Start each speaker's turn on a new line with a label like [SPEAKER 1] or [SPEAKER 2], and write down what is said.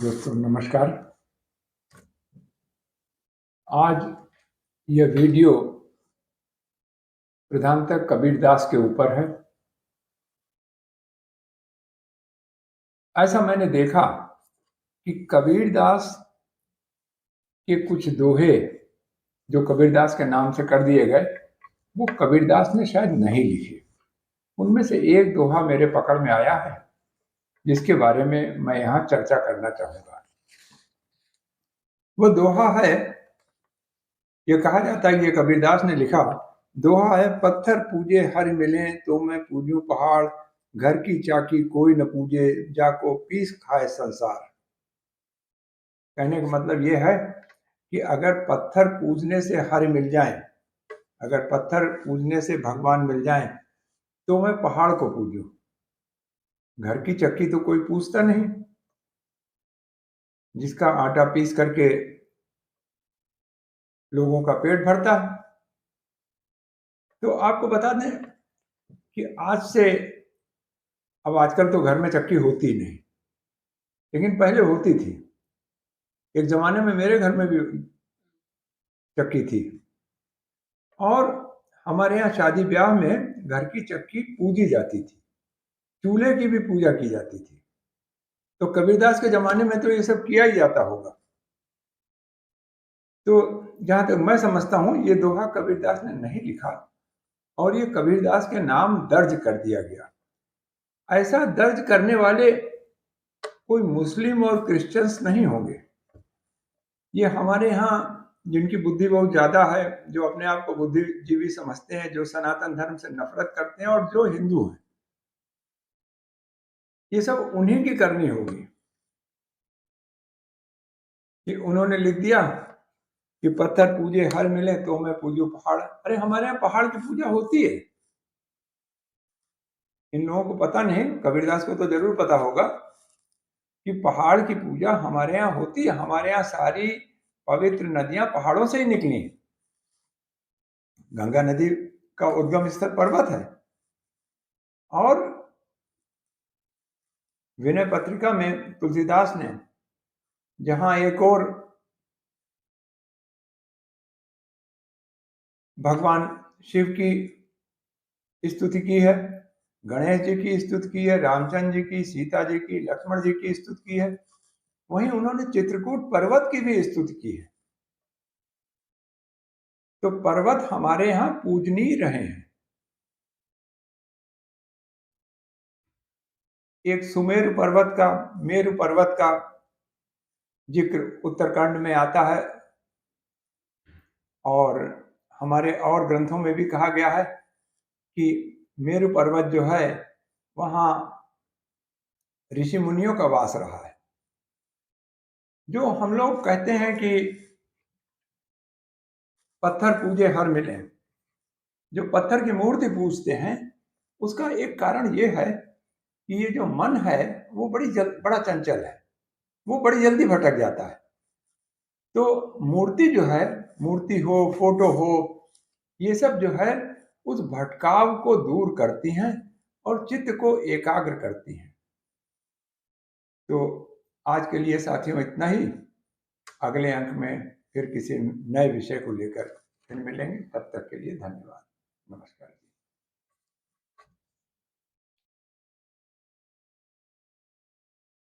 [SPEAKER 1] दोस्तों नमस्कार। आज यह वीडियो प्रधानतः कबीरदास के ऊपर है। ऐसा मैंने देखा कि कबीरदास के कुछ दोहे जो कबीरदास के नाम से कर दिए गए, वो कबीरदास ने शायद नहीं लिखे। उनमें से एक दोहा मेरे पकड़ में आया है, जिसके बारे में मैं यहाँ चर्चा करना चाहूँगा। वो दोहा है, ये कहा जाता है कि ये कबीरदास ने लिखा दोहा है, पत्थर पूजे हर मिले तो मैं पूजूं पहाड़, घर की चाकी कोई न पूजे जाको पीस खाए संसार। कहने का मतलब ये है कि अगर पत्थर पूजने से हर मिल जाए, अगर पत्थर पूजने से भगवान मिल जाए तो मैं पहाड़ को पूजूं। घर की चक्की तो कोई पूजता नहीं, जिसका आटा पीस करके लोगों का पेट भरता है। तो आपको बता दें कि आज से, अब आजकल तो घर में चक्की होती नहीं, लेकिन पहले होती थी। एक जमाने में मेरे घर में भी चक्की थी, और हमारे यहाँ शादी ब्याह में घर की चक्की पूजी जाती थी, चूल्हे की भी पूजा की जाती थी। तो कबीरदास के जमाने में तो ये सब किया ही जाता होगा। तो जहां तक मैं समझता हूं, ये दोहा कबीरदास ने नहीं लिखा, और ये कबीरदास के नाम दर्ज कर दिया गया। ऐसा दर्ज करने वाले कोई मुस्लिम और क्रिश्चियंस नहीं होंगे। ये हमारे यहाँ जिनकी बुद्धि बहुत ज्यादा है, जो अपने आप को बुद्धिजीवी समझते हैं, जो सनातन धर्म से नफरत करते हैं, और जो हिंदू हैं, ये सब उन्हीं की करनी होगी कि उन्होंने लिख दिया कि पत्थर पूजे हर मिले तो मैं पूजू पहाड़। अरे हमारे यहाँ पहाड़ की पूजा होती है। इन लोगों को पता नहीं, कबीरदास को तो जरूर पता होगा कि पहाड़ की पूजा हमारे यहाँ होती है। हमारे यहाँ सारी पवित्र नदियां पहाड़ों से ही निकली हैं। गंगा नदी का उद्गम स्थल पर्वत है, और विनय पत्रिका में तुलसीदास ने जहां एक और भगवान शिव की स्तुति की है, गणेश जी की स्तुति की है, रामचंद्र जी की, सीता जी की, लक्ष्मण जी की स्तुति की है, वहीं उन्होंने चित्रकूट पर्वत की भी स्तुति की है। तो पर्वत हमारे यहाँ पूजनीय रहे हैं। एक सुमेरु पर्वत का, मेरु पर्वत का जिक्र उत्तराखंड में आता है, और हमारे और ग्रंथों में भी कहा गया है कि मेरु पर्वत जो है, वहां ऋषि मुनियों का वास रहा है। जो हम लोग कहते हैं कि पत्थर पूजे हर मिले, जो पत्थर की मूर्ति पूजते हैं, उसका एक कारण ये है कि ये जो मन है वो बड़ा चंचल है, वो बड़ी जल्दी भटक जाता है। तो मूर्ति जो है, मूर्ति हो, फोटो हो, ये सब जो है उस भटकाव को दूर करती हैं और चित्त को एकाग्र करती हैं। तो आज के लिए साथियों इतना ही। अगले अंक में फिर किसी नए विषय को लेकर फिर मिलेंगे। तब तक के लिए धन्यवाद। नमस्कार।